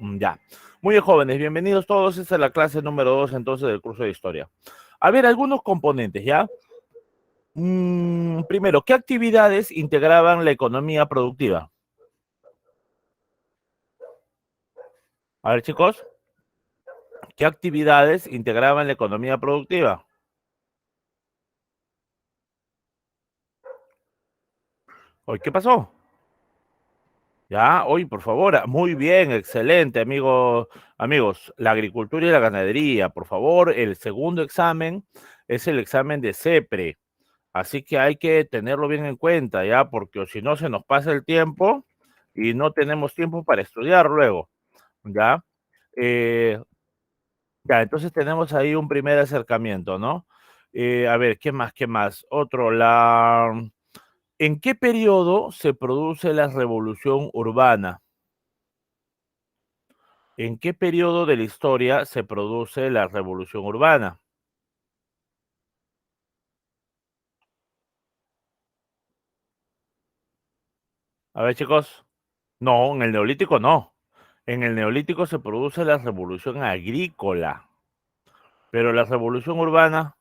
Ya. Muy bien, jóvenes, bienvenidos todos. Esta es la clase número 2 entonces del curso de historia. A ver, algunos componentes, ¿ya? Primero, ¿qué actividades integraban la economía productiva? A ver, chicos, ¿qué actividades integraban la economía productiva? Hoy, ¿qué pasó? Ya, hoy, por favor, muy bien, excelente, amigos, la agricultura y la ganadería, por favor, el segundo examen es el examen de CEPRE, así que hay que tenerlo bien en cuenta, ya, porque si no se nos pasa el tiempo y no tenemos tiempo para estudiar luego, ya. Eh, ya, entonces tenemos ahí un primer acercamiento, ¿no? A ver, ¿qué más? ¿Qué más? Otro, ¿en qué periodo se produce la revolución urbana? ¿En qué periodo de la historia se produce la revolución urbana? A ver, chicos. No, en el neolítico no. En el neolítico se produce la revolución agrícola, pero la revolución urbana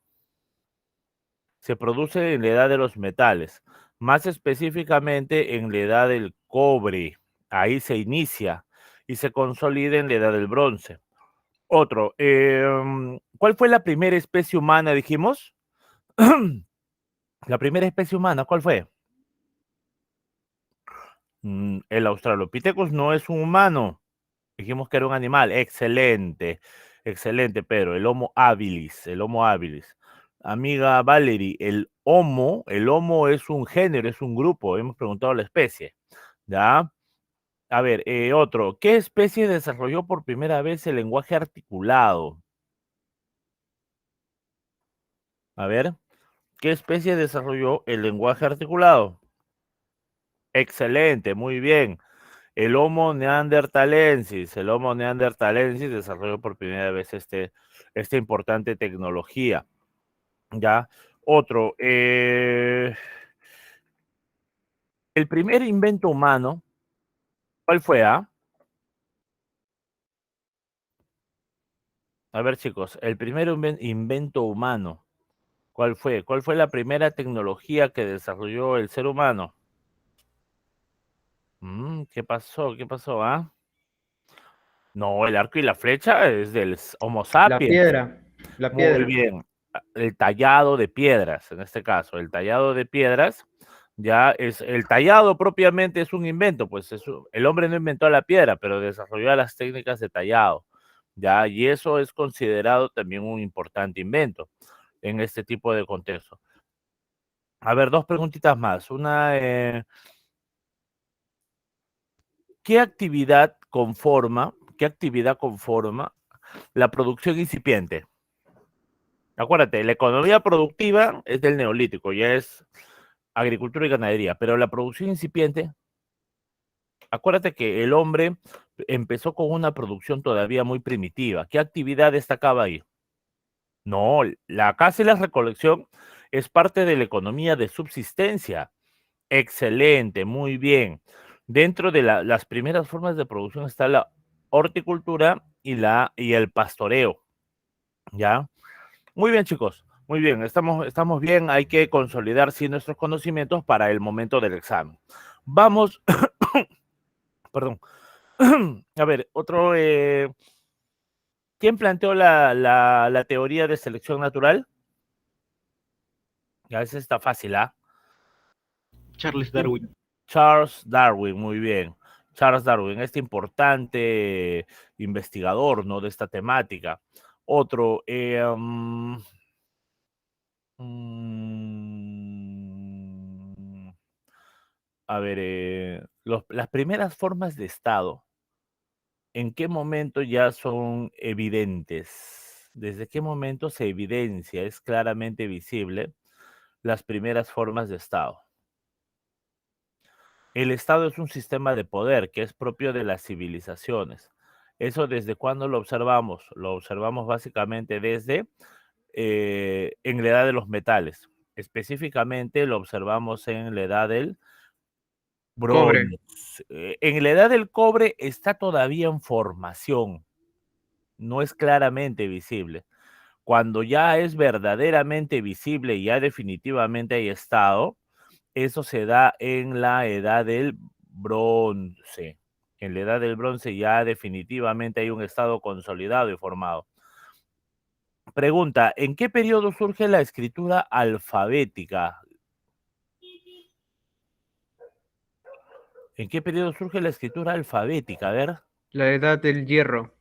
se produce en la edad de los metales, más específicamente en la edad del cobre. Ahí se inicia y se consolida en la edad del bronce. Otro, ¿cuál fue la primera especie humana, dijimos? La primera especie humana, ¿cuál fue? El Australopithecus no es un humano. Dijimos que era un animal. Excelente, excelente, Pedro. El Homo habilis, el Homo habilis. Amiga Valerie, el Homo es un género, es un grupo. Hemos preguntado la especie. ¿Ya? A ver, otro. ¿Qué especie desarrolló por primera vez el lenguaje articulado? A ver, ¿qué especie desarrolló el lenguaje articulado? Excelente, muy bien. El Homo neanderthalensis desarrolló por primera vez esta importante tecnología. ¿Ya? Otro, el primer invento humano, ¿cuál fue? A ver, chicos, el primer invento humano, ¿cuál fue? ¿Cuál fue la primera tecnología que desarrolló el ser humano? ¿Qué pasó? ¿Qué pasó? No, el arco y la flecha es del Homo La sapiens. piedra, la Muy piedra. bien. El tallado de piedras, en este caso, el tallado de piedras, ya es, el tallado propiamente es un invento, pues el hombre no inventó la piedra, pero desarrolló las técnicas de tallado, ya, y eso es considerado también un importante invento en este tipo de contexto. A ver, dos preguntitas más. Una, qué actividad conforma la producción incipiente? Acuérdate, la economía productiva es del neolítico, ya es agricultura y ganadería, pero la producción incipiente, acuérdate que el hombre empezó con una producción todavía muy primitiva. ¿Qué actividad destacaba ahí? No, la caza y la recolección es parte de la economía de subsistencia. Excelente, muy bien. Dentro de las primeras formas de producción está la horticultura y el pastoreo, ¿ya? Muy bien, chicos. Muy bien, estamos bien. Hay que consolidar sí nuestros conocimientos para el momento del examen. Vamos, perdón. A ver, otro. ¿Quién planteó la teoría de selección natural? Ya veces está fácil, ¿ah? Charles Darwin. Charles Darwin, muy bien. Charles Darwin, este importante investigador, ¿no? De esta temática. Otro. A ver, las primeras formas de Estado, ¿en qué momento ya son evidentes? ¿Desde qué momento se evidencia, es claramente visible las primeras formas de Estado? El Estado es un sistema de poder que es propio de las civilizaciones. ¿Eso desde cuándo lo observamos? Lo observamos básicamente desde en la edad de los metales. Específicamente lo observamos en la edad Cobre. Bronce. En la edad del cobre está todavía en formación, no es claramente visible. Cuando ya es verdaderamente visible y ya definitivamente hay estado, eso se da en la edad del bronce. En la edad del bronce ya definitivamente hay un estado consolidado y formado. Pregunta, ¿en qué periodo surge la escritura alfabética? ¿En qué periodo surge la escritura alfabética? A ver. La edad del hierro.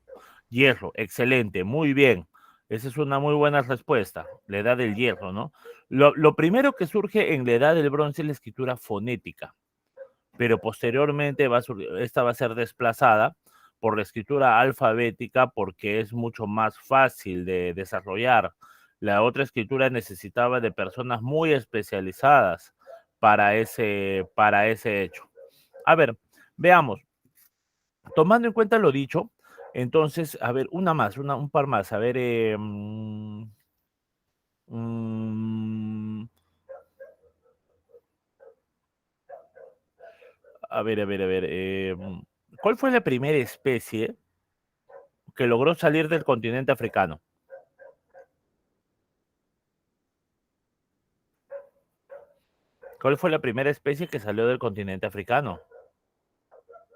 Hierro, excelente, muy bien. Esa es una muy buena respuesta, la edad del hierro, ¿no? Lo primero que surge en la edad del bronce es la escritura fonética, pero posteriormente esta va a ser desplazada por la escritura alfabética porque es mucho más fácil de desarrollar. La otra escritura necesitaba de personas muy especializadas para ese hecho. A ver, veamos. Tomando en cuenta lo dicho, entonces, a ver, una más, un par más. A ver, mm, a ver. ¿Cuál fue la primera especie que logró salir del continente africano? ¿Cuál fue la primera especie que salió del continente africano?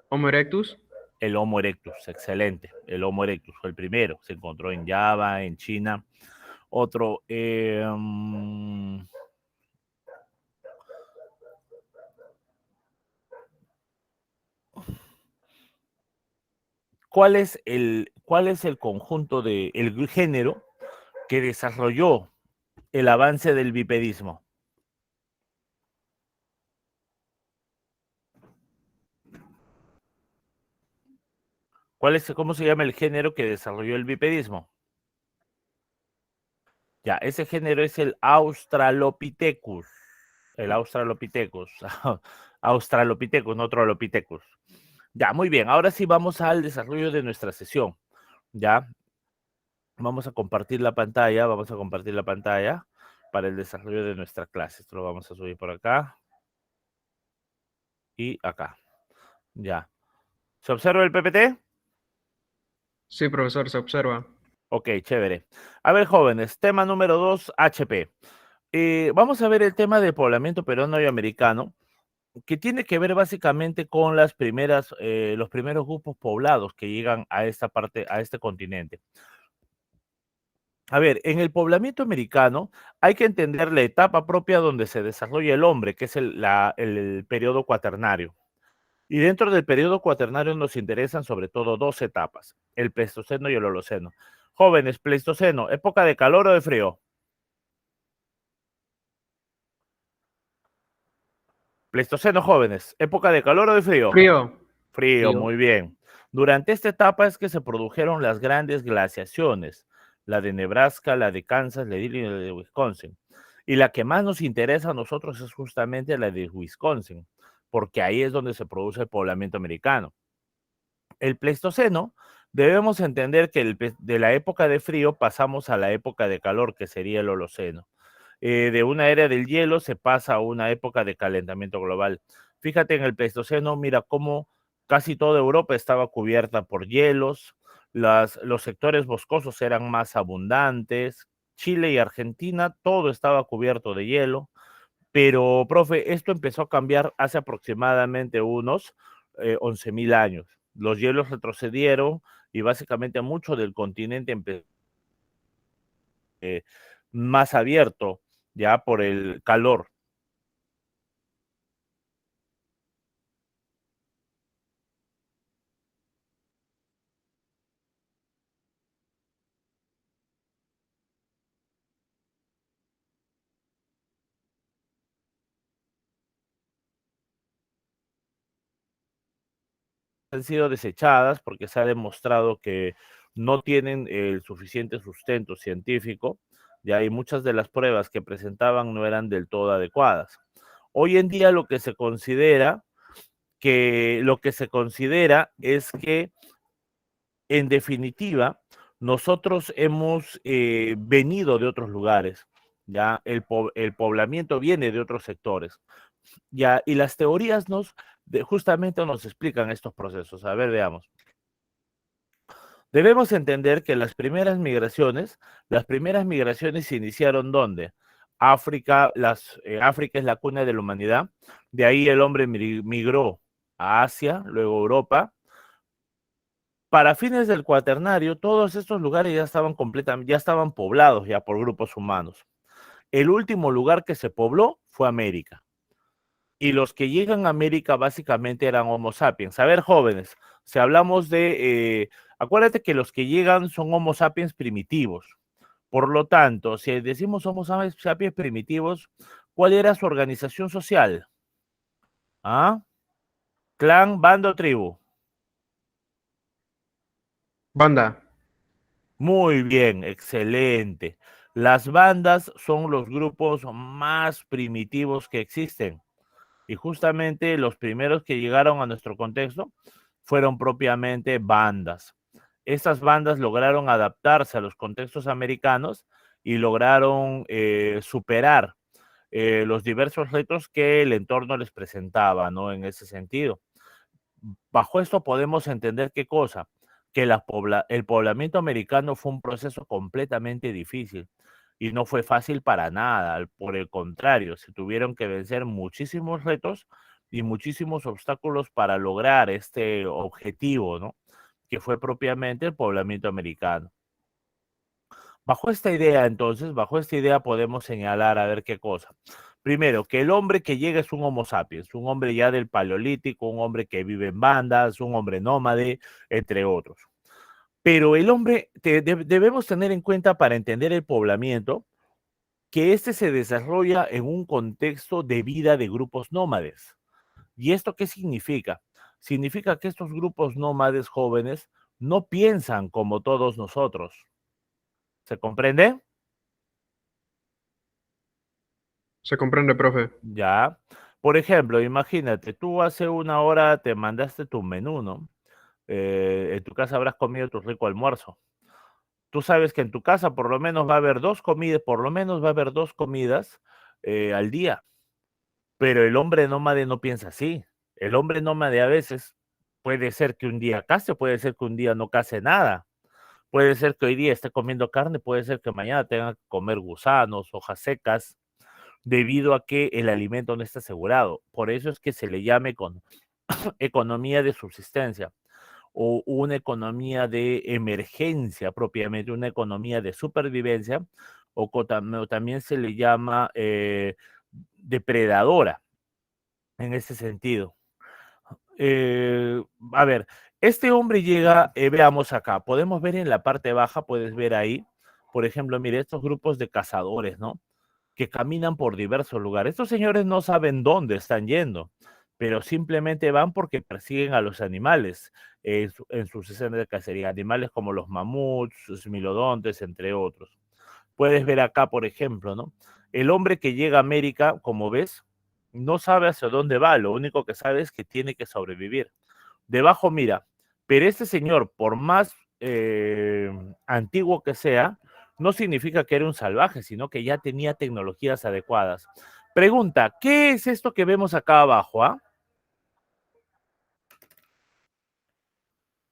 Homo erectus. El Homo erectus, excelente. El Homo erectus fue el primero. Se encontró en Java, en China. Otro, cuál es el conjunto el género que desarrolló el avance del bipedismo? ¿Cómo se llama el género que desarrolló el bipedismo? Ya, ese género es el Australopithecus. El Australopithecus. Australopithecus, no Trolopithecus. Ya, muy bien. Ahora sí vamos al desarrollo de nuestra sesión. Ya, vamos a compartir la pantalla. Vamos a compartir la pantalla para el desarrollo de nuestra clase. Esto lo vamos a subir por acá y acá. Ya. ¿Se observa el PPT? Sí, profesor, se observa. Ok, chévere. A ver, jóvenes, tema número 2, HP. Vamos a ver el tema del poblamiento peruano y americano, que tiene que ver básicamente con los primeros grupos poblados que llegan a esta parte, a este continente. A ver, en el poblamiento americano hay que entender la etapa propia donde se desarrolla el hombre, que es el periodo cuaternario. Y dentro del periodo cuaternario nos interesan sobre todo dos etapas, el Pleistoceno y el Holoceno. Jóvenes, Pleistoceno, época de calor o de frío. Pleistoceno, jóvenes, época de calor o de frío. Frío. Frío, Frío. muy bien. Durante esta etapa es que se produjeron las grandes glaciaciones, la de Nebraska, la de Kansas, la de Wisconsin. Y la que más nos interesa a nosotros es justamente la de Wisconsin, porque ahí es donde se produce el poblamiento americano. El Pleistoceno, debemos entender que de la época de frío pasamos a la época de calor, que sería el Holoceno. De una era del hielo se pasa a una época de calentamiento global. Fíjate en el Pleistoceno, mira cómo casi toda Europa estaba cubierta por hielos, los sectores boscosos eran más abundantes, Chile y Argentina, todo estaba cubierto de hielo, pero, profe, esto empezó a cambiar hace aproximadamente unos 11.000 años. Los hielos retrocedieron y básicamente mucho del continente empezó más abierto ya por el calor. Han sido desechadas porque se ha demostrado que no tienen el suficiente sustento científico, ya, y muchas de las pruebas que presentaban no eran del todo adecuadas. Hoy en día lo que se considera es que, en definitiva, nosotros hemos venido de otros lugares, ya el poblamiento viene de otros sectores. Ya, y las teorías justamente nos explican estos procesos. A ver, veamos. Debemos entender que las primeras migraciones se iniciaron ¿dónde? África, África es la cuna de la humanidad. De ahí el hombre migró a Asia, luego a Europa. Para fines del Cuaternario, todos estos lugares ya estaban poblados ya por grupos humanos. El último lugar que se pobló fue América. Y los que llegan a América básicamente eran Homo sapiens. A ver, jóvenes, si hablamos acuérdate que los que llegan son Homo sapiens primitivos. Por lo tanto, si decimos Homo sapiens primitivos, ¿cuál era su organización social? ¿Ah? Clan, bando, tribu. Banda. Muy bien, excelente. Las bandas son los grupos más primitivos que existen. Y justamente los primeros que llegaron a nuestro contexto fueron propiamente bandas. Estas bandas lograron adaptarse a los contextos americanos y lograron superar los diversos retos que el entorno les presentaba, ¿no? En ese sentido. Bajo esto podemos entender qué cosa, que el poblamiento americano fue un proceso completamente difícil y no fue fácil para nada, por el contrario, se tuvieron que vencer muchísimos retos y muchísimos obstáculos para lograr este objetivo, ¿no? Que fue propiamente el poblamiento americano. Bajo esta idea, entonces, bajo esta idea podemos señalar a ver qué cosa. Primero, que el hombre que llega es un Homo sapiens, un hombre ya del Paleolítico, un hombre que vive en bandas, un hombre nómade, entre otros. Pero el hombre, debemos tener en cuenta para entender el poblamiento, que este se desarrolla en un contexto de vida de grupos nómades. ¿Y esto qué significa? Significa que estos grupos nómades jóvenes no piensan como todos nosotros. ¿Se comprende? Se comprende, profe. Ya. Por ejemplo, imagínate, tú hace una hora te mandaste tu menú, ¿no? En tu casa habrás comido tu rico almuerzo. Tú sabes que en tu casa por lo menos va a haber dos comidas, por lo menos va a haber dos comidas al día. Pero el hombre nómade no piensa así. El hombre nómade a veces puede ser que un día case, puede ser que un día no case nada. Puede ser que hoy día esté comiendo carne, puede ser que mañana tenga que comer gusanos, hojas secas, debido a que el alimento no está asegurado. Por eso es que se le llame con economía de subsistencia o una economía de emergencia propiamente, una economía de supervivencia, o también se le llama depredadora en ese sentido. A ver, este hombre llega, veamos acá, podemos ver en la parte baja, puedes ver ahí, por ejemplo, mire, estos grupos de cazadores, ¿no? Que caminan por diversos lugares. Estos señores no saben dónde están yendo, pero simplemente van porque persiguen a los animales en sus escenas de cacería. Animales como los mamuts, los milodontes, entre otros. Puedes ver acá, por ejemplo, ¿no? El hombre que llega a América, como ves, no sabe hacia dónde va, lo único que sabe es que tiene que sobrevivir. Debajo, mira, pero este señor, por más antiguo que sea, no significa que era un salvaje, sino que ya tenía tecnologías adecuadas. Pregunta, ¿qué es esto que vemos acá abajo? ¿Ah?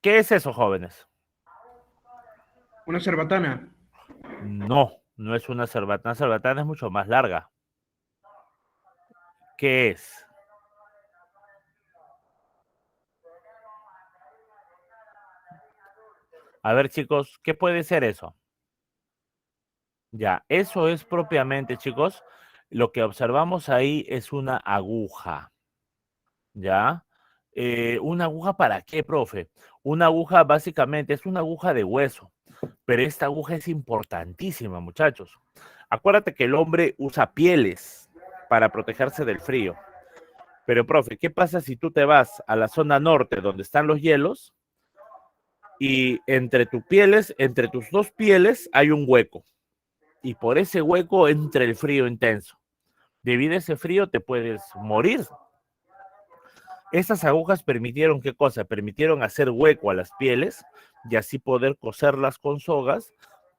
¿Qué es eso, jóvenes? Una cerbatana. No, no es una cerbatana. Una cerbatana es mucho más larga. ¿Qué es? A ver, chicos, ¿qué puede ser eso? Ya, eso es propiamente, chicos, lo que observamos ahí es una aguja. ¿Ya? ¿Una aguja para qué, profe? Una aguja básicamente es una aguja de hueso, pero esta aguja es importantísima, muchachos. Acuérdate que el hombre usa pieles para protegerse del frío. Pero, profe, ¿qué pasa si tú te vas a la zona norte donde están los hielos y entre entre tus dos pieles hay un hueco? Y por ese hueco entra el frío intenso. Debido a ese frío te puedes morir. Estas agujas permitieron, ¿qué cosa? Permitieron hacer hueco a las pieles y así poder coserlas con sogas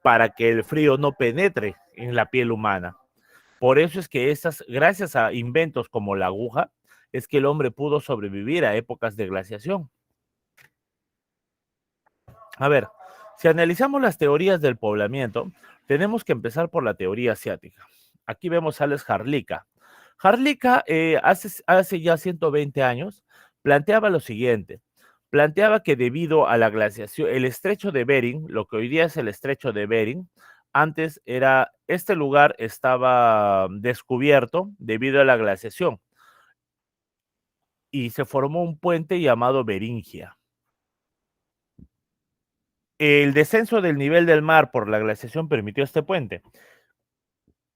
para que el frío no penetre en la piel humana. Por eso es que gracias a inventos como la aguja, es que el hombre pudo sobrevivir a épocas de glaciación. A ver, si analizamos las teorías del poblamiento, tenemos que empezar por la teoría asiática. Aquí vemos a Alex Harlika. Harlika hace ya 120 años planteaba lo siguiente. Planteaba que debido a la glaciación, el estrecho de Bering, lo que hoy día es el estrecho de Bering, antes este lugar estaba descubierto debido a la glaciación y se formó un puente llamado Beringia. El descenso del nivel del mar por la glaciación permitió este puente.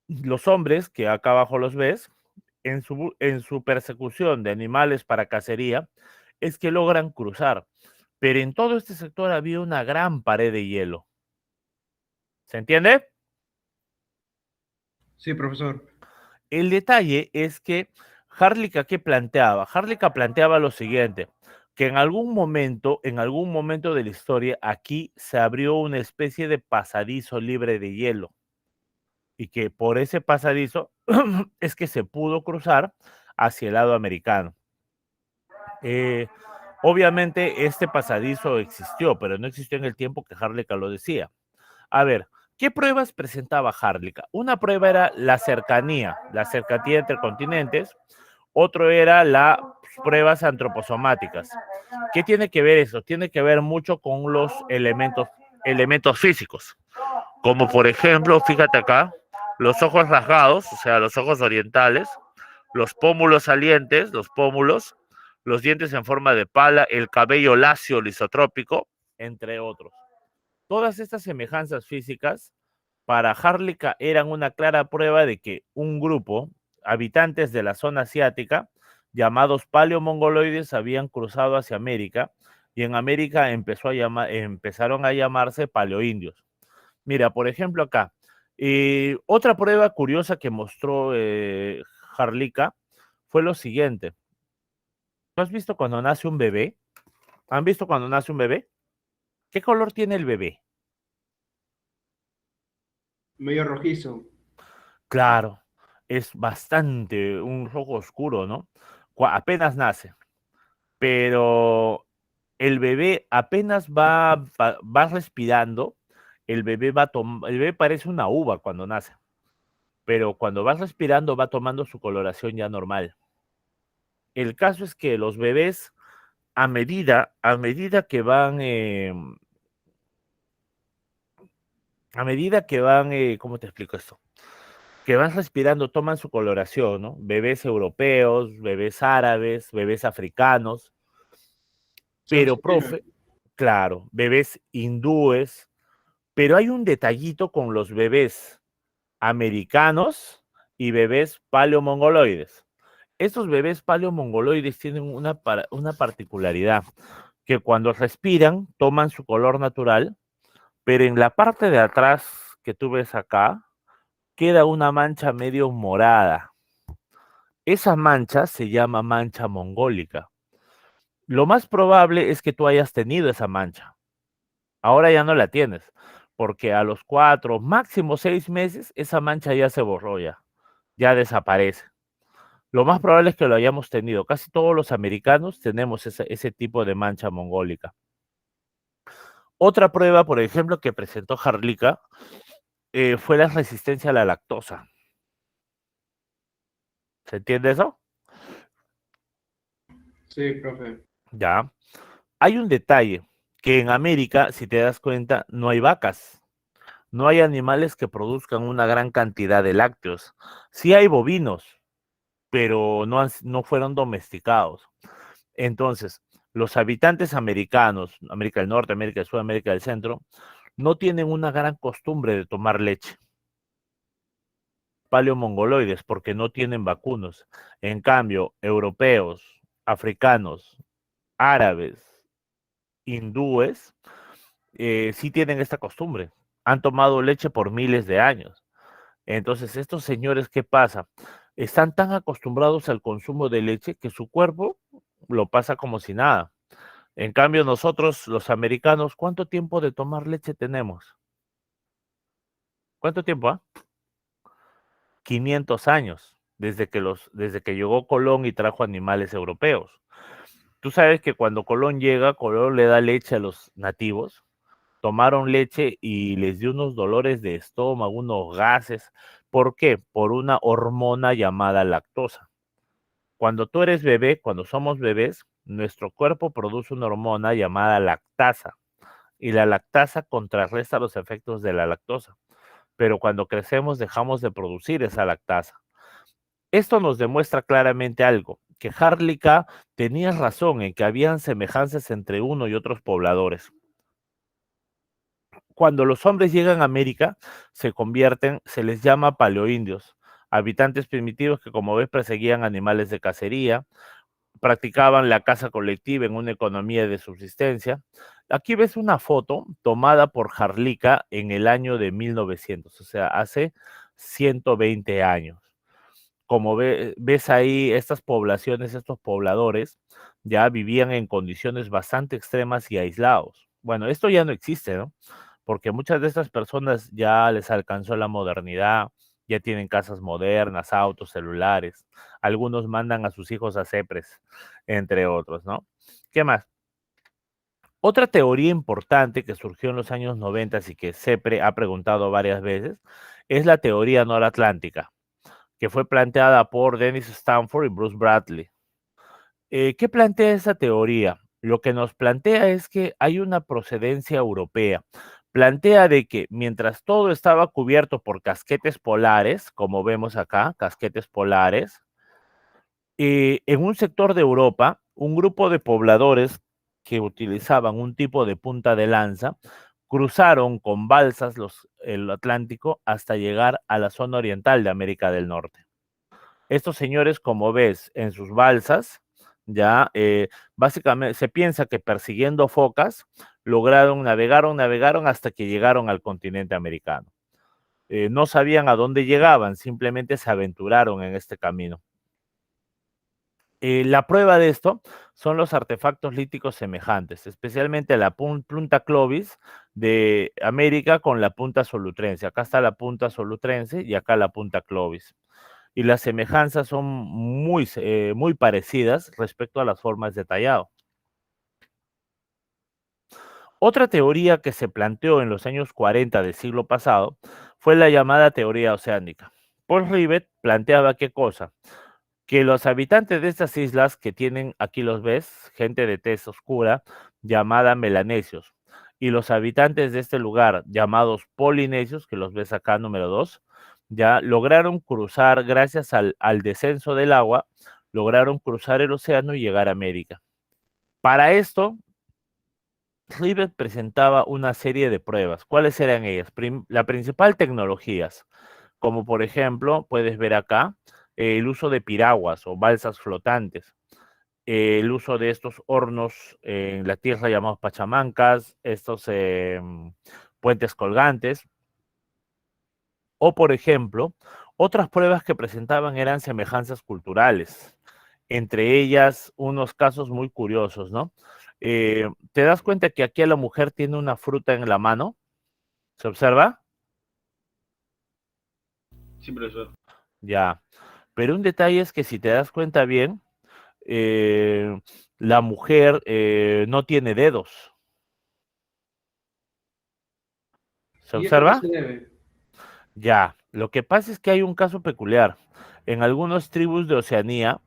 Los hombres, que acá abajo los ves, en su persecución de animales para cacería, es que logran cruzar. Pero en todo este sector había una gran pared de hielo. ¿Se entiende? Sí, profesor. El detalle es que Harlika, ¿qué planteaba? Harlika planteaba lo siguiente, que en algún momento de la historia, aquí se abrió una especie de pasadizo libre de hielo y que por ese pasadizo es que se pudo cruzar hacia el lado americano. Obviamente este pasadizo existió, pero no existió en el tiempo que Harlika lo decía. A ver, ¿qué pruebas presentaba Harlika? Una prueba era la cercanía entre continentes. Otro era las pruebas antroposomáticas. ¿Qué tiene que ver eso? Tiene que ver mucho con los elementos físicos. Como por ejemplo, fíjate acá, los ojos rasgados, o sea, los ojos orientales, los pómulos salientes, los dientes en forma de pala, el cabello lacio lisotrópico, entre otros. Todas estas semejanzas físicas para Harlika eran una clara prueba de que un grupo, habitantes de la zona asiática, llamados paleomongoloides, habían cruzado hacia América y en América empezaron a llamarse paleoindios. Mira, por ejemplo acá, otra prueba curiosa que mostró Harlika fue lo siguiente. ¿Tú has visto cuando nace un bebé? ¿Han visto cuando nace un bebé? ¿Qué color tiene el bebé? Medio rojizo. Claro, es bastante un rojo oscuro, ¿no? Apenas nace, pero el bebé apenas va respirando, el bebé parece una uva cuando nace, pero cuando va respirando va tomando su coloración ya normal. El caso es que los bebés, a medida que van, ¿cómo te explico esto? Que van respirando, toman su coloración, ¿no? Bebés europeos, bebés árabes, bebés africanos, Se pero, oxidina. profe, claro, bebés hindúes, pero hay un detallito con los bebés americanos y bebés paleomongoloides. Estos bebés paleomongoloides tienen una particularidad, que cuando respiran toman su color natural, pero en la parte de atrás que tú ves acá, queda una mancha medio morada. Esa mancha se llama mancha mongólica. Lo más probable es que tú hayas tenido esa mancha. Ahora ya no la tienes, porque a los 4, máximo 6 meses, esa mancha ya se borró ya desaparece. Lo más probable es que lo hayamos tenido. Casi todos los americanos tenemos ese tipo de mancha mongólica. Otra prueba, por ejemplo, que presentó Harlika fue la resistencia a la lactosa. ¿Se entiende eso? Sí, profe. Ya. Hay un detalle, que en América, si te das cuenta, no hay vacas. No hay animales que produzcan una gran cantidad de lácteos. Sí hay bovinos, pero no fueron domesticados. Entonces, los habitantes americanos, América del Norte, América del Sur, América del Centro, no tienen una gran costumbre de tomar leche. Paleomongoloides, porque no tienen vacunos. En cambio, europeos, africanos, árabes, hindúes, sí tienen esta costumbre. Han tomado leche por miles de años. Entonces, estos señores, ¿qué pasa? Están tan acostumbrados al consumo de leche que su cuerpo lo pasa como si nada. En cambio, nosotros, los americanos, ¿cuánto tiempo de tomar leche tenemos? ¿Cuánto tiempo, ah? 500 años, desde que llegó Colón y trajo animales europeos. Tú sabes que cuando Colón llega, Colón le da leche a los nativos, tomaron leche y les dio unos dolores de estómago, unos gases. ¿Por qué? Por una hormona llamada lactosa. Cuando tú eres bebé, cuando somos bebés, nuestro cuerpo produce una hormona llamada lactasa y la lactasa contrarresta los efectos de la lactosa. Pero cuando crecemos dejamos de producir esa lactasa. Esto nos demuestra claramente algo, que Harlika tenía razón en que habían semejanzas entre uno y otros pobladores. Cuando los hombres llegan a América, se les llama paleoindios, habitantes primitivos que, como ves, perseguían animales de cacería, practicaban la caza colectiva en una economía de subsistencia. Aquí ves una foto tomada por Harlika en el año de 1900, o sea, hace 120 años. Como ves ahí, estas poblaciones, estos pobladores, ya vivían en condiciones bastante extremas y aislados. Bueno, esto ya no existe, ¿no? Porque muchas de estas personas ya les alcanzó la modernidad, ya tienen casas modernas, autos, celulares. Algunos mandan a sus hijos a CEPRES, entre otros, ¿no? ¿Qué más? Otra teoría importante que surgió en los años 90 y que CEPRE ha preguntado varias veces es la teoría noratlántica, que fue planteada por Dennis Stanford y Bruce Bradley. ¿Qué plantea esa teoría? Lo que nos plantea es que hay una procedencia europea. Plantea de que mientras todo estaba cubierto por casquetes polares, como vemos acá, casquetes polares, en un sector de Europa, un grupo de pobladores que utilizaban un tipo de punta de lanza cruzaron con balsas el Atlántico hasta llegar a la zona oriental de América del Norte. Estos señores, como ves, en sus balsas, ya básicamente se piensa que persiguiendo focas, navegaron hasta que llegaron al continente americano. No sabían a dónde llegaban, simplemente se aventuraron en este camino. La prueba de esto son los artefactos líticos semejantes, especialmente la punta Clovis de América con la punta solutrense. Acá está la punta solutrense y acá la punta Clovis. Y las semejanzas son muy parecidas respecto a las formas de tallado. Otra teoría que se planteó en los años 40 del siglo pasado fue la llamada teoría oceánica. Paul Rivet planteaba qué cosa, que los habitantes de estas islas que tienen, aquí los ves, gente de tez oscura, llamada melanesios, y los habitantes de este lugar, llamados polinesios, que los ves acá número 2, ya lograron cruzar, gracias al descenso del agua, lograron cruzar el océano y llegar a América. Para esto, Rivet presentaba una serie de pruebas. ¿Cuáles eran ellas? La principal, tecnologías, como por ejemplo, puedes ver acá, el uso de piraguas o balsas flotantes, el uso de estos hornos en la tierra llamados pachamancas, estos puentes colgantes, o por ejemplo, otras pruebas que presentaban eran semejanzas culturales, entre ellas unos casos muy curiosos, ¿no? ¿Te das cuenta que aquí la mujer tiene una fruta en la mano? ¿Se observa? Sí, profesor. Ya. Pero un detalle es que si te das cuenta bien, eh, la mujer no tiene dedos. ¿Se ¿Y esto a qué observa? se debe? Ya. Lo que pasa es que hay un caso peculiar. En algunas tribus de Oceanía,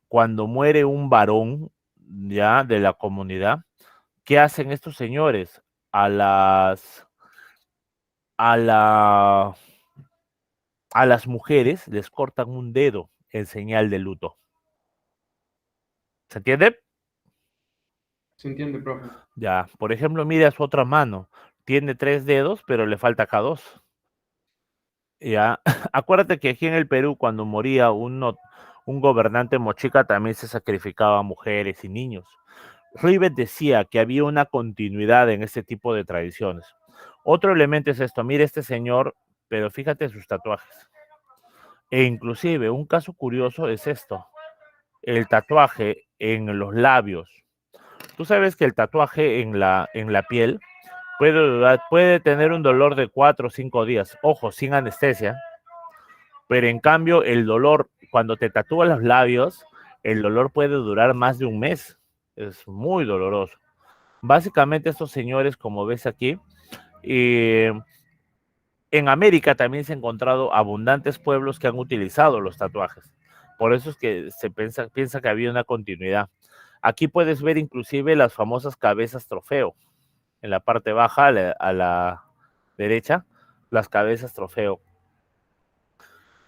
cuando muere un varón ya de la comunidad, ¿qué hacen estos señores? A las, a la, a las mujeres les cortan un dedo en señal de luto. ¿Se entiende? ¿Se entiende, profe? Ya, por ejemplo, mira su otra mano. Tiene 3 dedos, pero le falta acá 2. Ya, acuérdate que aquí en el Perú, cuando moría un gobernante mochica, también se sacrificaba mujeres y niños. Rivet decía que había una continuidad en este tipo de tradiciones. Otro elemento es esto. Mira este señor, pero fíjate sus tatuajes. E inclusive, un caso curioso es esto. El tatuaje en los labios. Tú sabes que el tatuaje en la piel puede tener un dolor de 4 o 5 días, ojo, sin anestesia, pero en cambio el dolor, cuando te tatúas los labios, el dolor puede durar más de un mes, es muy doloroso. Básicamente estos señores, como ves aquí, eh, en América también se han encontrado abundantes pueblos que han utilizado los tatuajes. Por eso es que se piensa que había una continuidad. Aquí puedes ver inclusive las famosas cabezas trofeo. En la parte baja, a la derecha, las cabezas trofeo.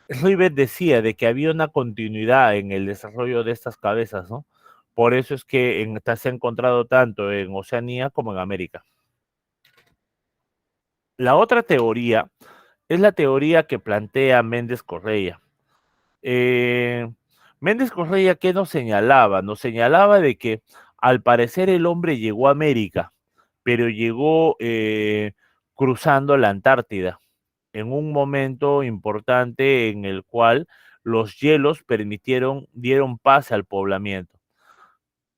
Rivet decía de que había una continuidad en el desarrollo de estas cabezas, ¿no? Por eso es que se ha encontrado tanto en Oceanía como en América. La otra teoría es la teoría que plantea Méndez Correia. Méndez Correia, ¿qué nos señalaba? Nos señalaba de que al parecer el hombre llegó a América, pero llegó cruzando la Antártida en un momento importante en el cual los hielos dieron pase al poblamiento.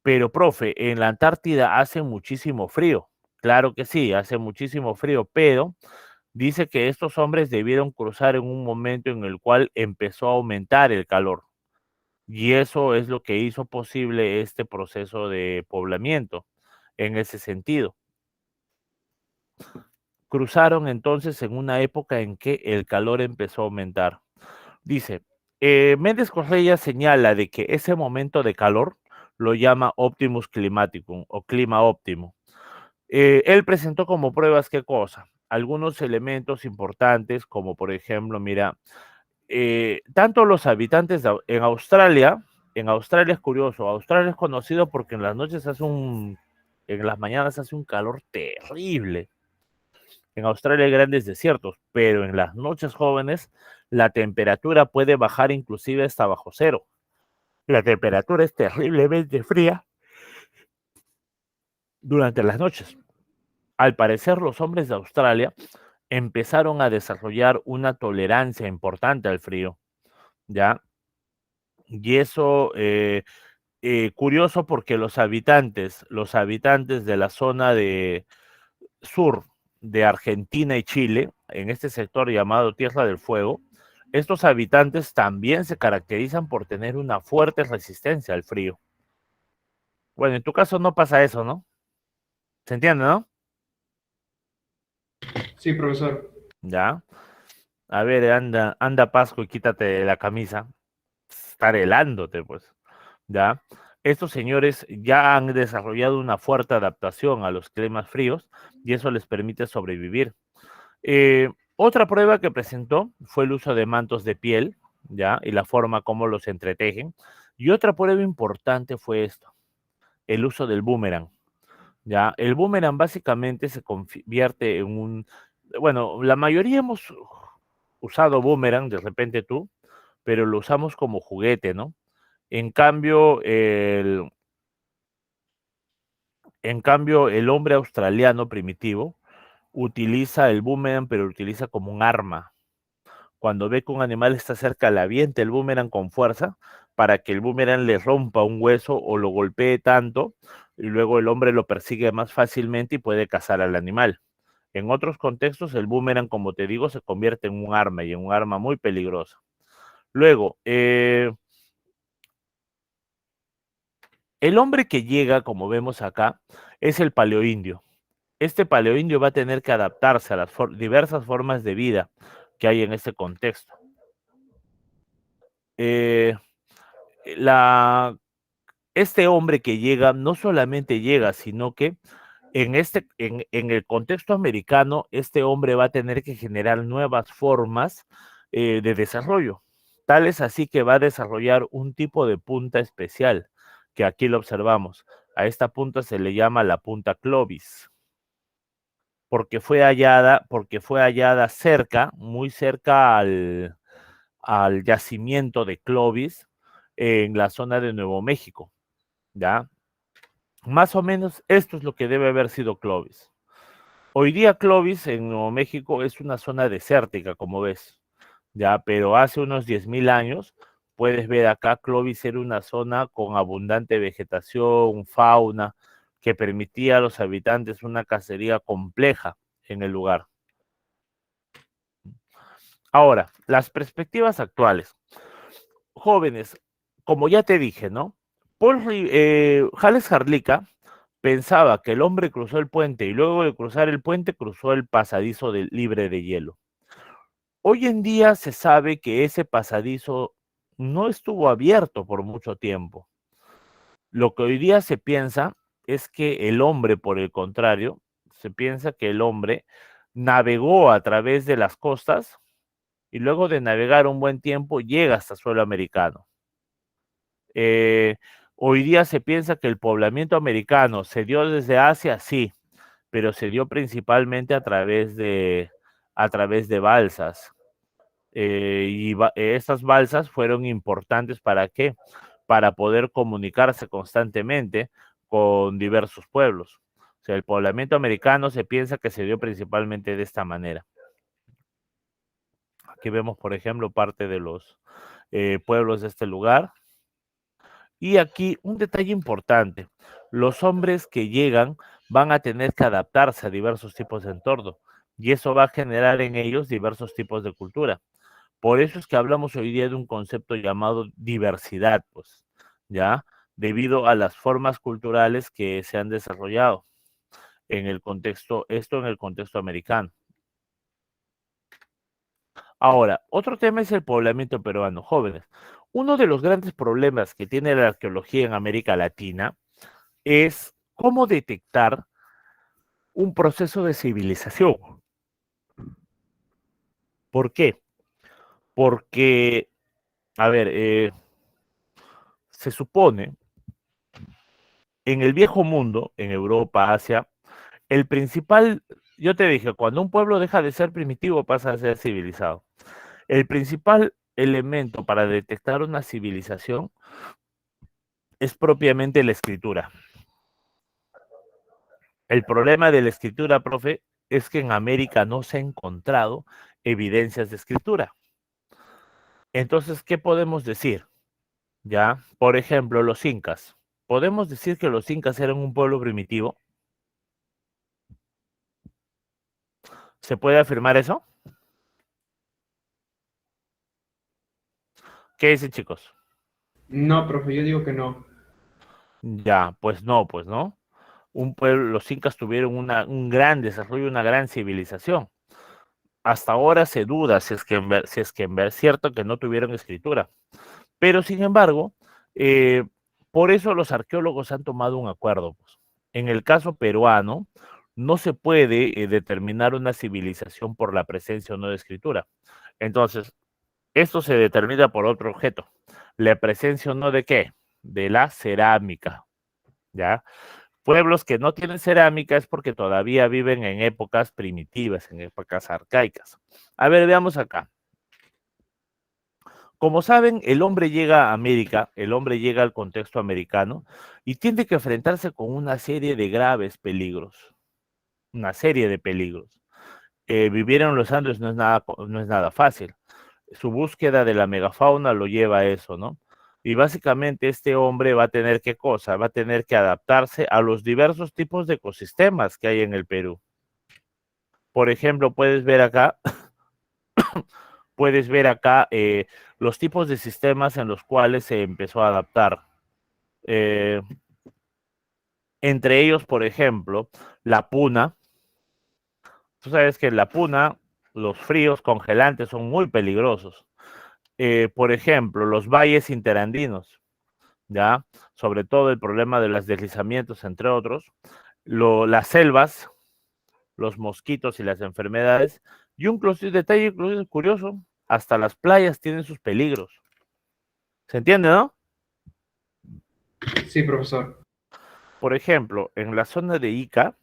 Pero, profe, en la Antártida hace muchísimo frío. Claro que sí, hace muchísimo frío, pero dice que estos hombres debieron cruzar en un momento en el cual empezó a aumentar el calor. Y eso es lo que hizo posible este proceso de poblamiento en ese sentido. Cruzaron entonces en una época en que el calor empezó a aumentar. Dice, Méndez Correia señala de que ese momento de calor lo llama Optimus Climaticum o clima óptimo. Él presentó como pruebas qué cosa, algunos elementos importantes como por ejemplo, mira, tanto los habitantes en Australia es curioso, Australia es conocido porque en las noches en las mañanas hace un calor terrible. En Australia hay grandes desiertos, pero en las noches jóvenes la temperatura puede bajar inclusive hasta bajo cero. La temperatura es terriblemente fría durante las noches. Al parecer, los hombres de Australia empezaron a desarrollar una tolerancia importante al frío, ¿ya? Y eso, curioso porque los habitantes de la zona de sur de Argentina y Chile, en este sector llamado Tierra del Fuego, estos habitantes también se caracterizan por tener una fuerte resistencia al frío. Bueno, en tu caso no pasa eso, ¿no? ¿Se entiende, no? Sí, profesor. Ya. A ver, anda Pasco y quítate la camisa. Estar helándote, pues. ¿Ya? Estos señores ya han desarrollado una fuerte adaptación a los climas fríos y eso les permite sobrevivir. Otra prueba que presentó fue el uso de mantos de piel, ¿ya? Y la forma como los entretejen. Y otra prueba importante fue esto, el uso del boomerang, ¿ya? El boomerang básicamente se convierte en bueno, la mayoría hemos usado boomerang, de repente tú, pero lo usamos como juguete, ¿no? En cambio, el hombre australiano primitivo utiliza el boomerang, pero lo utiliza como un arma. Cuando ve que un animal está cerca, le avienta el boomerang con fuerza para que el boomerang le rompa un hueso o lo golpee tanto, y luego el hombre lo persigue más fácilmente y puede cazar al animal. En otros contextos, el boomerang, como te digo, se convierte en un arma y en un arma muy peligrosa. Luego, el hombre que llega, como vemos acá, es el paleoindio. Este paleoindio va a tener que adaptarse a las diversas formas de vida que hay en este contexto. Eh, este hombre que llega no solamente llega, sino que en el contexto americano, este hombre va a tener que generar nuevas formas de desarrollo. Tal es así que va a desarrollar un tipo de punta especial, que aquí lo observamos. A esta punta se le llama la punta Clovis, porque fue hallada cerca, muy cerca al yacimiento de Clovis, en la zona de Nuevo México, ¿ya? Más o menos esto es lo que debe haber sido Clovis. Hoy día Clovis en Nuevo México es una zona desértica, como ves, ya, pero hace unos 10.000 años, puedes ver acá, Clovis era una zona con abundante vegetación, fauna, que permitía a los habitantes una cacería compleja en el lugar. Ahora, las perspectivas actuales. Jóvenes, como ya te dije, ¿no? Jales Jarlica pensaba que el hombre cruzó el puente y luego de cruzar el puente cruzó el pasadizo libre de hielo. Hoy en día se sabe que ese pasadizo no estuvo abierto por mucho tiempo. Lo que hoy día se piensa es que el hombre, por el contrario, se piensa que el hombre navegó a través de las costas y luego de navegar un buen tiempo llega hasta suelo americano. Hoy día se piensa que el poblamiento americano se dio desde Asia, sí, pero se dio principalmente a través de balsas. Estas balsas fueron importantes ¿para qué? Para poder comunicarse constantemente con diversos pueblos. O sea, el poblamiento americano se piensa que se dio principalmente de esta manera. Aquí vemos, por ejemplo, parte de los pueblos de este lugar. Y aquí un detalle importante, los hombres que llegan van a tener que adaptarse a diversos tipos de entorno y eso va a generar en ellos diversos tipos de cultura. Por eso es que hablamos hoy día de un concepto llamado diversidad, pues, ¿ya? Debido a las formas culturales que se han desarrollado en el contexto, esto en el contexto americano. Ahora, otro tema es el poblamiento peruano, jóvenes. Uno de los grandes problemas que tiene la arqueología en América Latina es cómo detectar un proceso de civilización. ¿Por qué? Porque, a ver, se supone en el viejo mundo, en Europa, Asia, el principal, yo te dije, cuando un pueblo deja de ser primitivo pasa a ser civilizado. El principal elemento para detectar una civilización es propiamente la escritura. El problema de la escritura, profe, es que en América no se ha encontrado evidencias de escritura. Entonces, ¿qué podemos decir? Ya, por ejemplo, los incas. ¿Podemos decir que los incas eran un pueblo primitivo? ¿Se puede afirmar eso? ¿Qué dicen, chicos? No, profe, yo digo que no. Ya, pues no, pues no. Los incas tuvieron un gran desarrollo, una gran civilización. Hasta ahora se duda si es que es cierto que no tuvieron escritura. Pero sin embargo, por eso los arqueólogos han tomado un acuerdo, pues. En el caso peruano, no se puede determinar una civilización por la presencia o no de escritura. Entonces, esto se determina por otro objeto. La presencia o no de qué? De la cerámica, ¿ya? Pueblos que no tienen cerámica es porque todavía viven en épocas primitivas, en épocas arcaicas. A ver, veamos acá. Como saben, el hombre llega a América, el hombre llega al contexto americano y tiene que enfrentarse con una serie de graves peligros, una serie de peligros. Vivir en los Andes no es nada fácil. Su búsqueda de la megafauna lo lleva a eso, ¿no? Y básicamente este hombre va a tener ¿qué cosa? Va a tener que adaptarse a los diversos tipos de ecosistemas que hay en el Perú. Por ejemplo, puedes ver acá los tipos de sistemas en los cuales se empezó a adaptar. Eh, Entre ellos, por ejemplo, la puna. Tú sabes que en la puna los fríos congelantes son muy peligrosos. Por ejemplo, los valles interandinos, ¿ya? Sobre todo el problema de los deslizamientos, entre otros. Las selvas, los mosquitos y las enfermedades. Y un detalle curioso, hasta las playas tienen sus peligros. ¿Se entiende, no? Sí, profesor. Por ejemplo, en la zona de Ica,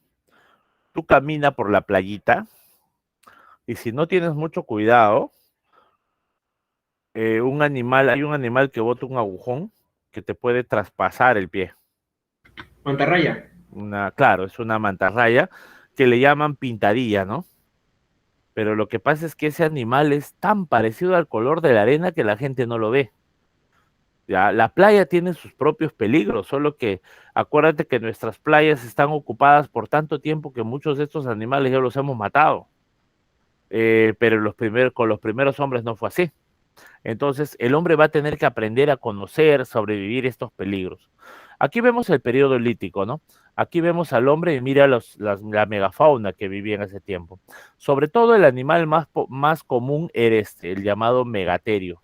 tú caminas por la playita y si no tienes mucho cuidado, hay un animal que bota un agujón que te puede traspasar el pie. Mantarraya. Claro, es una mantarraya que le llaman pintadilla, ¿no? Pero lo que pasa es que ese animal es tan parecido al color de la arena que la gente no lo ve. Ya, la playa tiene sus propios peligros, solo que acuérdate que nuestras playas están ocupadas por tanto tiempo que muchos de estos animales ya los hemos matado. Pero con los primeros hombres no fue así. Entonces, el hombre va a tener que aprender a conocer, sobrevivir estos peligros. Aquí vemos el periodo lítico, ¿no? Aquí vemos al hombre y mira la megafauna que vivía en ese tiempo. Sobre todo el animal más común era el llamado megaterio.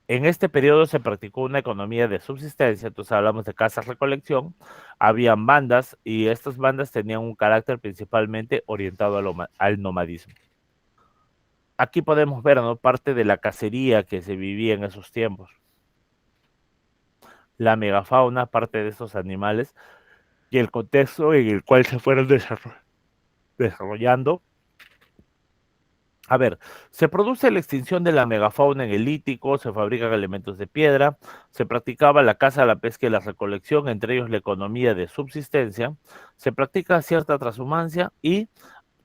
En este periodo se practicó una economía de subsistencia, entonces hablamos de casas-recolección, habían bandas y estas bandas tenían un carácter principalmente orientado al nomadismo. Aquí podemos ver, ¿no?, parte de la cacería que se vivía en esos tiempos. La megafauna, parte de esos animales y el contexto en el cual se fueron desarrollando. A ver, se produce la extinción de la megafauna en el lítico, se fabrican elementos de piedra, se practicaba la caza, la pesca y la recolección, entre ellos la economía de subsistencia, se practica cierta transhumancia y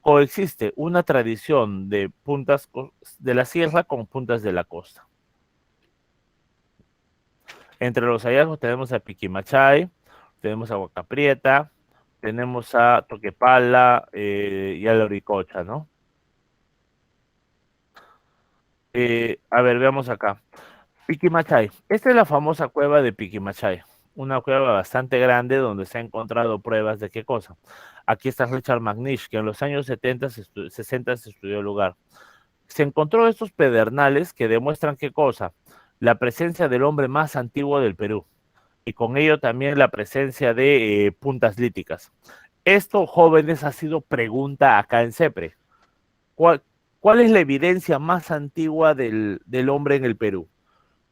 coexiste una tradición de puntas de la sierra con puntas de la costa. Entre los hallazgos tenemos a Piquimachay, tenemos a Huacaprieta, tenemos a Toquepala y a Loricocha, ¿no? A ver, veamos acá. Piquimachay. Esta es la famosa cueva de Piquimachay. Una cueva bastante grande donde se han encontrado pruebas de qué cosa. Aquí está Richard McNish, que en los años 60 se estudió el lugar. Se encontró estos pedernales que demuestran qué cosa. La presencia del hombre más antiguo del Perú. Y con ello también la presencia de puntas líticas. Esto, jóvenes, ha sido pregunta acá en CEPRE. ¿Cuál, cuál es la evidencia más antigua del hombre en el Perú?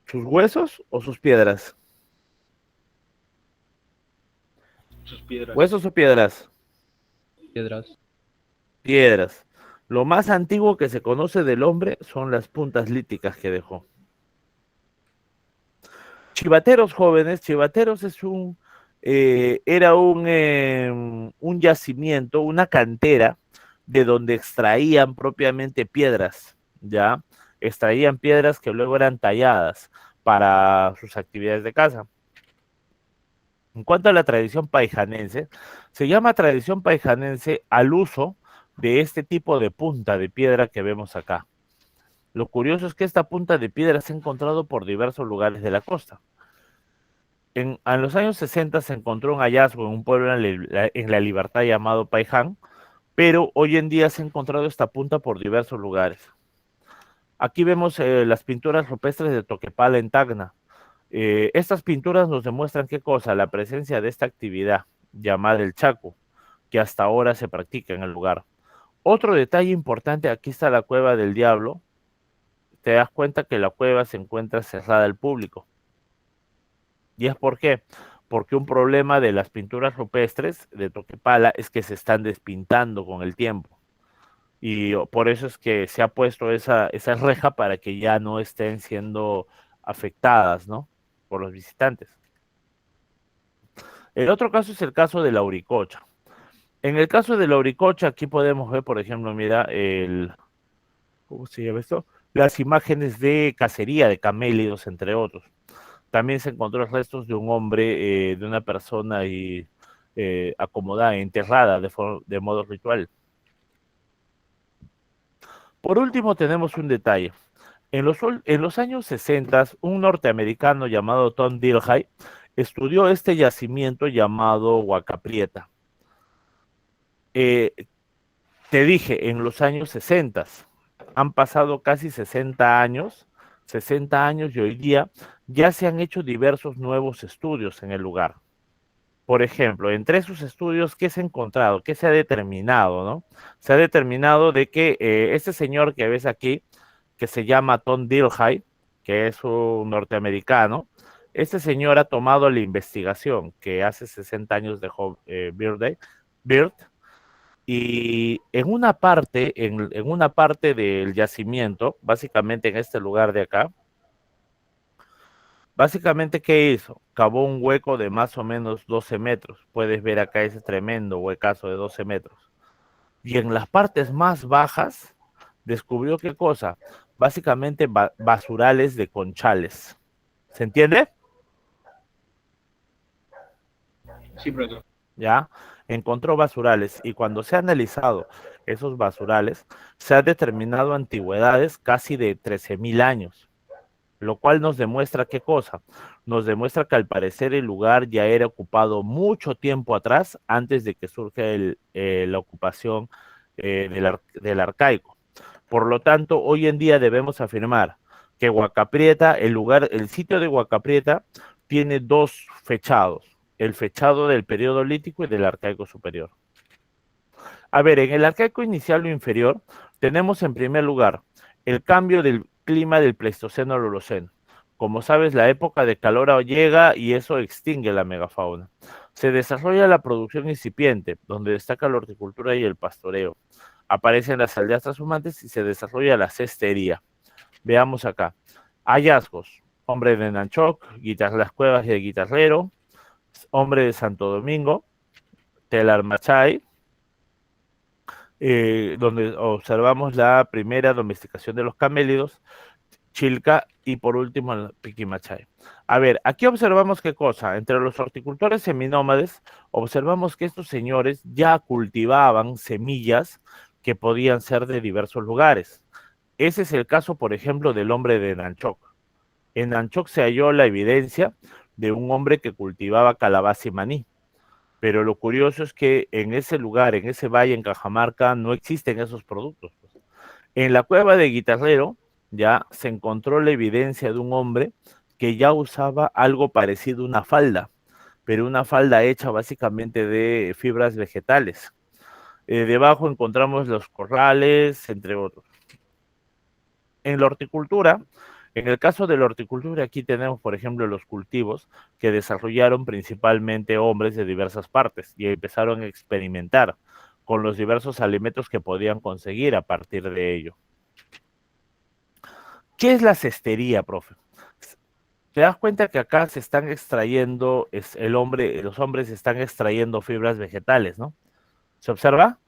¿Sus huesos o sus piedras? Sus piedras. ¿Huesos o piedras? Piedras. Piedras. Lo más antiguo que se conoce del hombre son las puntas líticas que dejó. Chivateros jóvenes, Chivateros era un yacimiento, una cantera de donde extraían propiamente piedras, ¿ya? Extraían piedras que luego eran talladas para sus actividades de caza. En cuanto a la tradición paijanense, se llama tradición paijanense al uso de este tipo de punta de piedra que vemos acá. Lo curioso es que esta punta de piedra se ha encontrado por diversos lugares de la costa. En los años 60 se encontró un hallazgo en un pueblo en la Libertad llamado Paiján, pero hoy en día se ha encontrado esta punta por diversos lugares. Aquí vemos las pinturas rupestres de Toquepala en Tacna. Estas pinturas nos demuestran qué cosa, la presencia de esta actividad llamada el Chaco, que hasta ahora se practica en el lugar. Otro detalle importante, aquí está la Cueva del Diablo. Te das cuenta que la cueva se encuentra cerrada al público. ¿Y es por qué? Porque un problema de las pinturas rupestres de Toquepala es que se están despintando con el tiempo. Y por eso es que se ha puesto esa reja para que ya no estén siendo afectadas, ¿no?, por los visitantes. El otro caso es el caso de la Uricocha. En el caso de la Uricocha, aquí podemos ver, por ejemplo, mira, ¿cómo se llama esto? Las imágenes de cacería de camélidos, entre otros. También se encontró restos de un hombre, de una persona acomodada, enterrada de modo ritual. Por último, tenemos un detalle. En los años 60, un norteamericano llamado Tom Dilhey estudió este yacimiento llamado Huacaprieta. Te dije, en los años 60, han pasado casi 60 años y hoy día ya se han hecho diversos nuevos estudios en el lugar. Por ejemplo, entre esos estudios, ¿qué se ha encontrado? ¿Qué se ha determinado, no? Se ha determinado de que este señor que ves aquí, que se llama Tom Dilhey, que es un norteamericano, este señor ha tomado la investigación que hace 60 años dejó Bird, y en una parte del yacimiento, básicamente en este lugar de acá, básicamente, ¿qué hizo? Cavó un hueco de más o menos 12 metros. Puedes ver acá ese tremendo huecazo de 12 metros. Y en las partes más bajas, descubrió qué cosa. básicamente basurales de conchales. ¿Se entiende? Sí, profesor. ¿Ya? Encontró basurales y cuando se ha analizado esos basurales, se ha determinado antigüedades casi de 13.000 años, lo cual nos demuestra qué cosa. Nos demuestra que al parecer el lugar ya era ocupado mucho tiempo atrás, antes de que surja la ocupación del arcaico. Por lo tanto, hoy en día debemos afirmar que Huacaprieta, el sitio de Huacaprieta, tiene dos fechados, el fechado del periodo lítico y del arcaico superior. A ver, en el arcaico inicial o inferior, tenemos en primer lugar el cambio del clima del Pleistoceno al Holoceno. Como sabes, la época de calor llega y eso extingue la megafauna. Se desarrolla la producción incipiente, donde destaca la horticultura y el pastoreo. Aparecen las aldeas transhumantes y se desarrolla la cestería. Veamos acá. Hallazgos. Hombre de Nanchoc, las cuevas de Guitarrero, hombre de Santo Domingo, Telarmachay, donde observamos la primera domesticación de los camélidos, Chilca y por último el Piquimachay. A ver, aquí observamos qué cosa. Entre los horticultores seminómades, observamos que estos señores ya cultivaban semillas que podían ser de diversos lugares. Ese es el caso, por ejemplo, del hombre de Nanchoc. En Nanchoc se halló la evidencia de un hombre que cultivaba calabaza y maní. Pero lo curioso es que en ese lugar, en ese valle, en Cajamarca, no existen esos productos. En la cueva de Guitarrero ya se encontró la evidencia de un hombre que ya usaba algo parecido a una falda, pero una falda hecha básicamente de fibras vegetales. Debajo encontramos los corrales, entre otros. En la horticultura, en el caso de la horticultura, aquí tenemos, por ejemplo, los cultivos que desarrollaron principalmente hombres de diversas partes y empezaron a experimentar con los diversos alimentos que podían conseguir a partir de ello. ¿Qué es la cestería, profe? Te das cuenta que acá se están extrayendo, los hombres están extrayendo fibras vegetales, ¿no? ¿Se observa?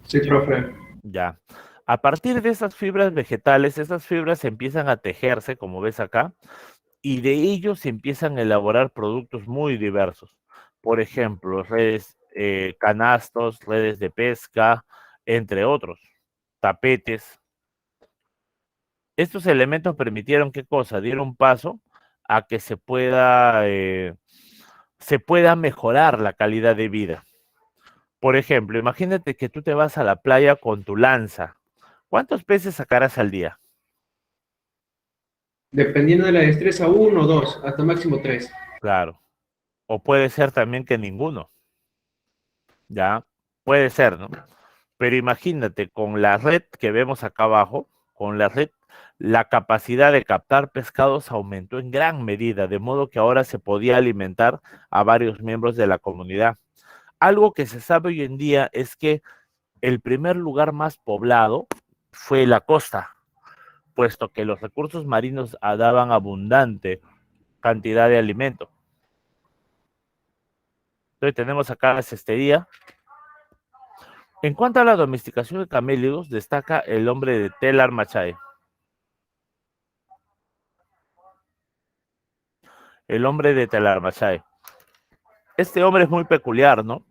Sí, profe. Ya. A partir de esas fibras vegetales, esas fibras empiezan a tejerse, como ves acá, y de ellos se empiezan a elaborar productos muy diversos. Por ejemplo, redes, canastos, redes de pesca, entre otros, tapetes. Estos elementos permitieron qué cosa, dieron paso a que se pueda mejorar la calidad de vida. Por ejemplo, imagínate que tú te vas a la playa con tu lanza. ¿Cuántos peces sacarás al día? Dependiendo de la destreza, uno o dos, hasta máximo tres. Claro. O puede ser también que ninguno. Ya, puede ser, ¿no? Pero imagínate, con la red que vemos acá abajo, con la red, la capacidad de captar pescados aumentó en gran medida, de modo que ahora se podía alimentar a varios miembros de la comunidad. Algo que se sabe hoy en día es que el primer lugar más poblado fue la costa, puesto que los recursos marinos daban abundante cantidad de alimento. Entonces tenemos acá la cestería. En cuanto a la domesticación de camélidos, destaca el hombre de Telar Machai. El hombre de Telar Machai. Este hombre es muy peculiar, ¿no?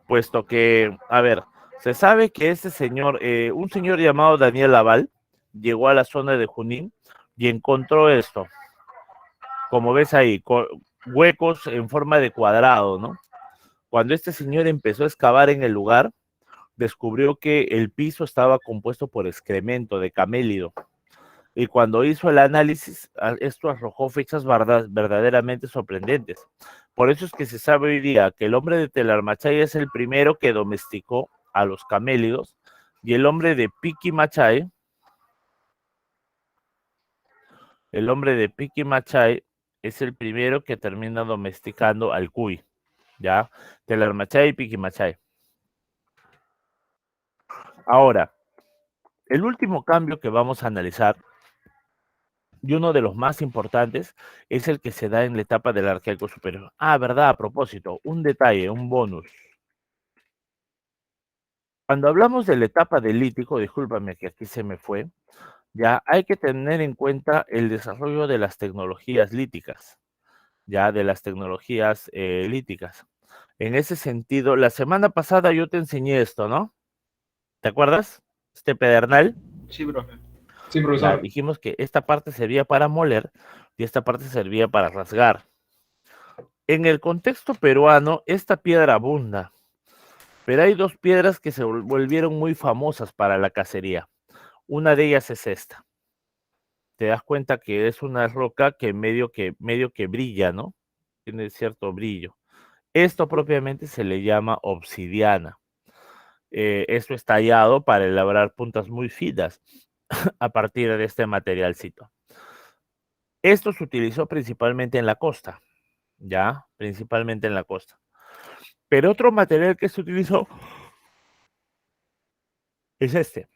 Puesto que, a ver, se sabe que este señor, un señor llamado Daniel Laval, llegó a la zona de Junín y encontró esto, como ves ahí, huecos en forma de cuadrado, ¿no? Cuando este señor empezó a excavar en el lugar, descubrió que el piso estaba compuesto por excremento de camélido. Y cuando hizo el análisis, esto arrojó fechas verdaderamente sorprendentes. Por eso es que se sabe hoy día que el hombre de Telarmachay es el primero que domesticó a los camélidos y el hombre de Piquimachay, es el primero que termina domesticando al cuy, ¿ya? Telarmachay y Piquimachay. Ahora, el último cambio que vamos a analizar, y uno de los más importantes, es el que se da en la etapa del arcaico superior. Ah, verdad, a propósito, un detalle, un bonus. Cuando hablamos de la etapa del lítico, discúlpame que aquí se me fue, ya hay que tener en cuenta el desarrollo de las tecnologías líticas, ya de las tecnologías líticas. En ese sentido, la semana pasada yo te enseñé esto, ¿no? ¿Te acuerdas? Este pedernal. Sí, profe. Sí, Ya profesor. dijimos que esta parte servía para moler y esta parte servía para rasgar. En el contexto peruano, esta piedra abunda, pero hay dos piedras que se volvieron muy famosas para la cacería. Una de ellas es esta. Te das cuenta que es una roca que medio que brilla, ¿no? Tiene cierto brillo. Esto propiamente se le llama obsidiana. Esto es tallado para elaborar puntas muy finas a partir de este materialcito. Esto se utilizó principalmente en la costa, ¿ya? Principalmente en la costa. Pero otro material que se utilizó es este.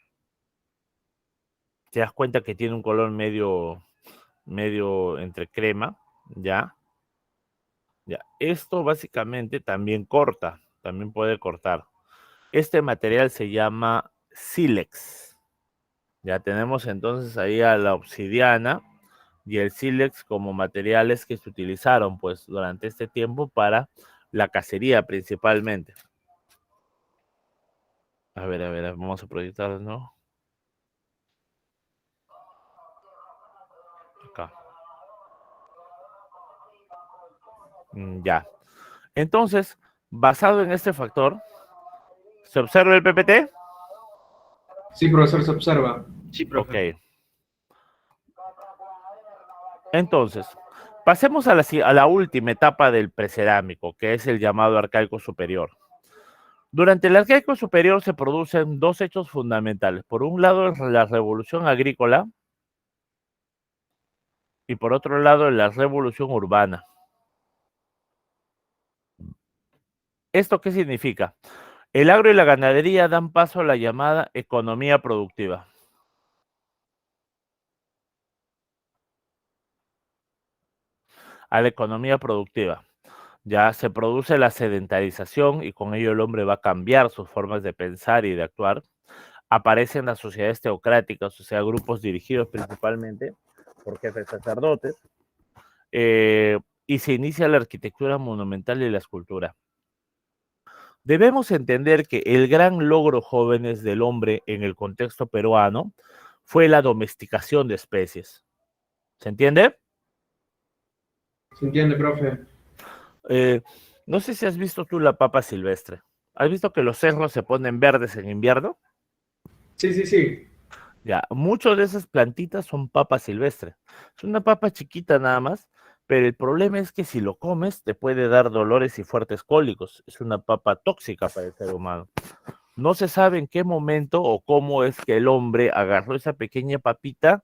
Te das cuenta que tiene un color medio entre crema, ¿ya? Ya. Esto básicamente también corta, también puede cortar. Este material se llama sílex. Ya tenemos entonces ahí a la obsidiana y el sílex como materiales que se utilizaron pues durante este tiempo para la cacería principalmente. A ver, vamos a proyectar, ¿no? Acá. Ya. Entonces, basado en este factor, ¿se observa el PPT? Sí, profesor, se observa. Sí, Ok. profe. Entonces, pasemos a la última etapa del precerámico, que es el llamado arcaico superior. Durante el arcaico superior se producen dos hechos fundamentales. Por un lado, la revolución agrícola y por otro lado, la revolución urbana. ¿Esto qué significa? El agro y la ganadería dan paso a la llamada economía productiva. A la economía productiva. Ya se produce la sedentarización y con ello el hombre va a cambiar sus formas de pensar y de actuar. Aparecen las sociedades teocráticas, o sea, grupos dirigidos principalmente por jefes sacerdotes, eh, y se inicia la arquitectura monumental y la escultura. Debemos entender que el gran logro, jóvenes, del hombre en el contexto peruano fue la domesticación de especies. ¿Se entiende? ¿Se entiende, profe? Eh, no sé si has visto tú la papa silvestre. ¿Has visto que los cerros se ponen verdes en invierno? Sí, sí, sí. Ya, muchas de esas plantitas son papa silvestre. Es una papa chiquita nada más, pero el problema es que si lo comes te puede dar dolores y fuertes cólicos. Es una papa tóxica para el ser humano. No se sabe en qué momento o cómo es que el hombre agarró esa pequeña papita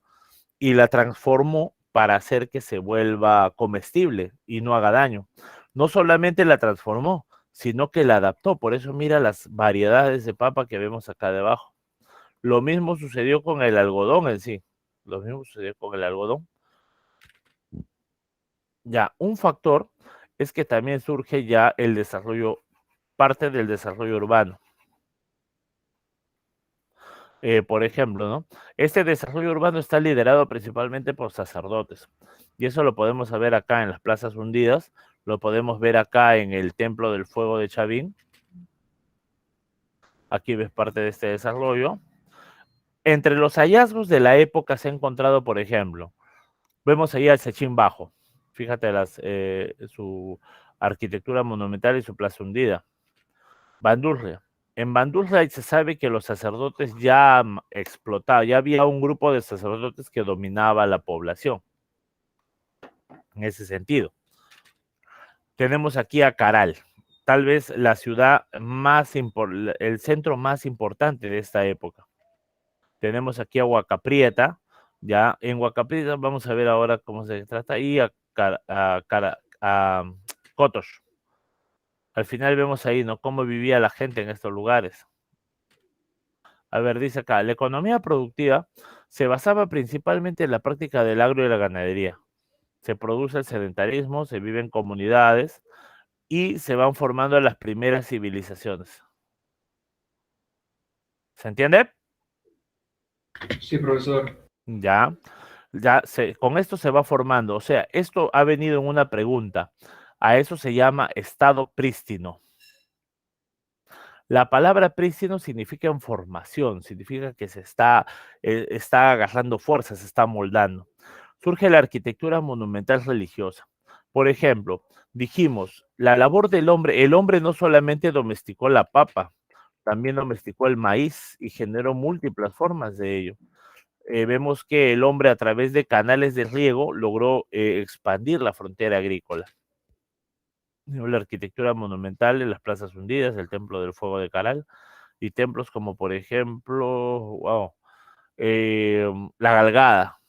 y la transformó para hacer que se vuelva comestible y no haga daño. No solamente la transformó, sino que la adaptó. Por eso mira las variedades de papa que vemos acá debajo. Lo mismo sucedió con el algodón en sí. Lo mismo sucedió con el algodón. Ya, un factor es que también surge ya el desarrollo, parte del desarrollo urbano. Por ejemplo, ¿no? Este desarrollo urbano está liderado principalmente por sacerdotes. Y eso lo podemos ver acá en las plazas hundidas, lo podemos ver acá en el Templo del Fuego de Chavín. Aquí ves parte de este desarrollo. Entre los hallazgos de la época se ha encontrado, por ejemplo, vemos ahí al Sechín Bajo. Fíjate su arquitectura monumental y su plaza hundida. Bandurria. En Bandurria se sabe que los sacerdotes ya explotaban, ya había un grupo de sacerdotes que dominaba la población. En ese sentido. Tenemos aquí a Caral, tal vez la ciudad el centro más importante de esta época. Tenemos aquí a Huacaprieta, ya en Huacaprieta vamos a ver ahora cómo se trata, y a Cotos. Al final vemos ahí, ¿no? Cómo vivía la gente en estos lugares. A ver, dice acá, la economía productiva se basaba principalmente en la práctica del agro y la ganadería. Se produce el sedentarismo, se vive en comunidades y se van formando las primeras civilizaciones. ¿Se entiende? Sí, profesor. Ya, con esto se va formando. O sea, esto ha venido en una pregunta. A eso se llama estado prístino. La palabra prístino significa en formación, significa que está agarrando fuerza, se está moldando. Surge la arquitectura monumental religiosa. Por ejemplo, dijimos, la labor del hombre, el hombre no solamente domesticó la papa, también domesticó el maíz y generó múltiples formas de ello. Vemos que el hombre a través de canales de riego logró expandir la frontera agrícola. La arquitectura monumental en las plazas hundidas, el Templo del Fuego de Caral, y templos como por ejemplo, wow, La Galgada.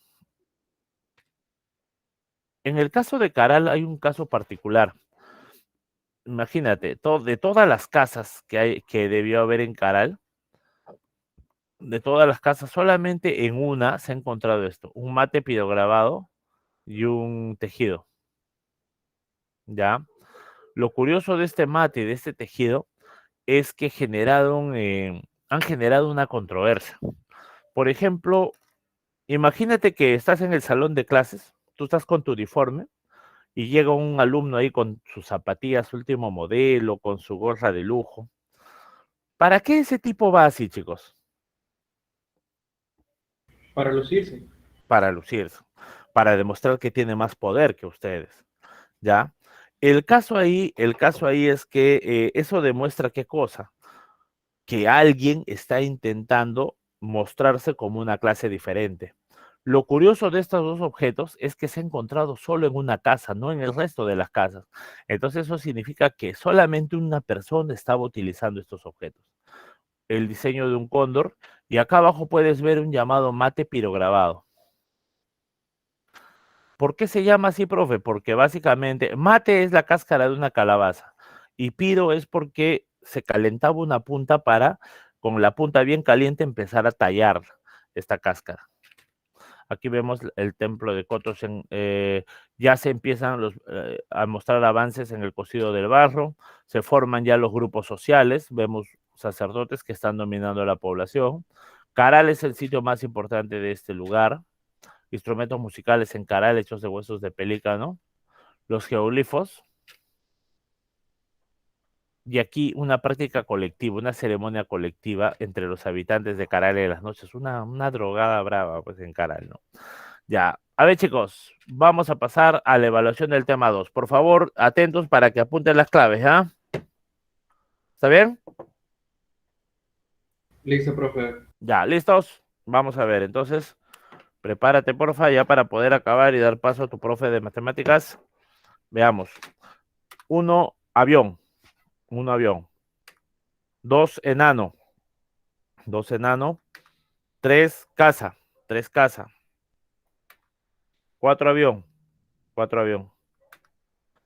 En el caso de Caral hay un caso particular. Imagínate, de todas las casas que debió haber en Caral, de todas las casas, solamente en una se ha encontrado esto, un mate pirograbado y un tejido. ¿Ya? Lo curioso de este mate y de este tejido es que han generado una controversia. Por ejemplo, imagínate que estás en el salón de clases, tú estás con tu uniforme y llega un alumno ahí con sus zapatillas último modelo, con su gorra de lujo. ¿Para qué ese tipo va así, chicos? Para lucirse. Para lucirse, para demostrar que tiene más poder que ustedes, ¿ya? El caso ahí es que eso demuestra qué cosa, que alguien está intentando mostrarse como una clase diferente. Lo curioso de estos dos objetos es que se ha encontrado solo en una casa, no en el resto de las casas. Entonces eso significa que solamente una persona estaba utilizando estos objetos. El diseño de un cóndor, y acá abajo puedes ver un llamado mate pirograbado. ¿Por qué se llama así, profe? Porque básicamente mate es la cáscara de una calabaza y piro es porque se calentaba una punta para, con la punta bien caliente, empezar a tallar esta cáscara. Aquí vemos el templo de Kotosen, ya se empiezan a mostrar avances en el cocido del barro, se forman ya los grupos sociales, vemos sacerdotes que están dominando la población. Caral es el sitio más importante de este lugar. Instrumentos musicales en Caral hechos de huesos de pelícano, los geoglifos, y aquí una práctica colectiva, una ceremonia colectiva entre los habitantes de Caral en las noches, una drogada brava pues en Caral, ¿no? Ya, a ver chicos, vamos a pasar a la evaluación del tema 2. Por favor, atentos para que apunten las claves, ¿ah? ¿Está bien? Listo, profe. Ya, ¿listos? Vamos a ver, entonces, prepárate porfa ya para poder acabar y dar paso a tu profe de matemáticas. Veamos. Uno, avión. Uno, avión. Dos, enano. Dos, enano. Tres, casa. Tres, casa. Cuatro, avión. Cuatro, avión.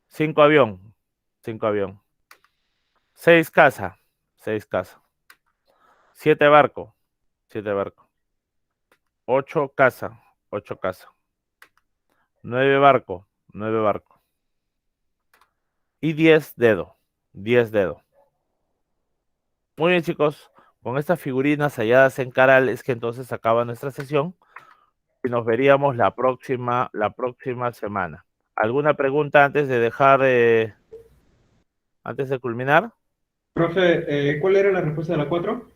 Cinco, avión. Cinco, avión. Seis, casa. Seis, casa. Siete, barco. Siete, barco. Ocho, casa. Ocho, casa. Nueve, barco. Nueve, barco. Y 10, dedo. 10, dedo. Muy bien, chicos. Con estas figurinas halladas en Caral es que entonces acaba nuestra sesión y nos veríamos la próxima semana. ¿Alguna pregunta antes de antes de culminar? Profe, ¿cuál era la respuesta de la 4?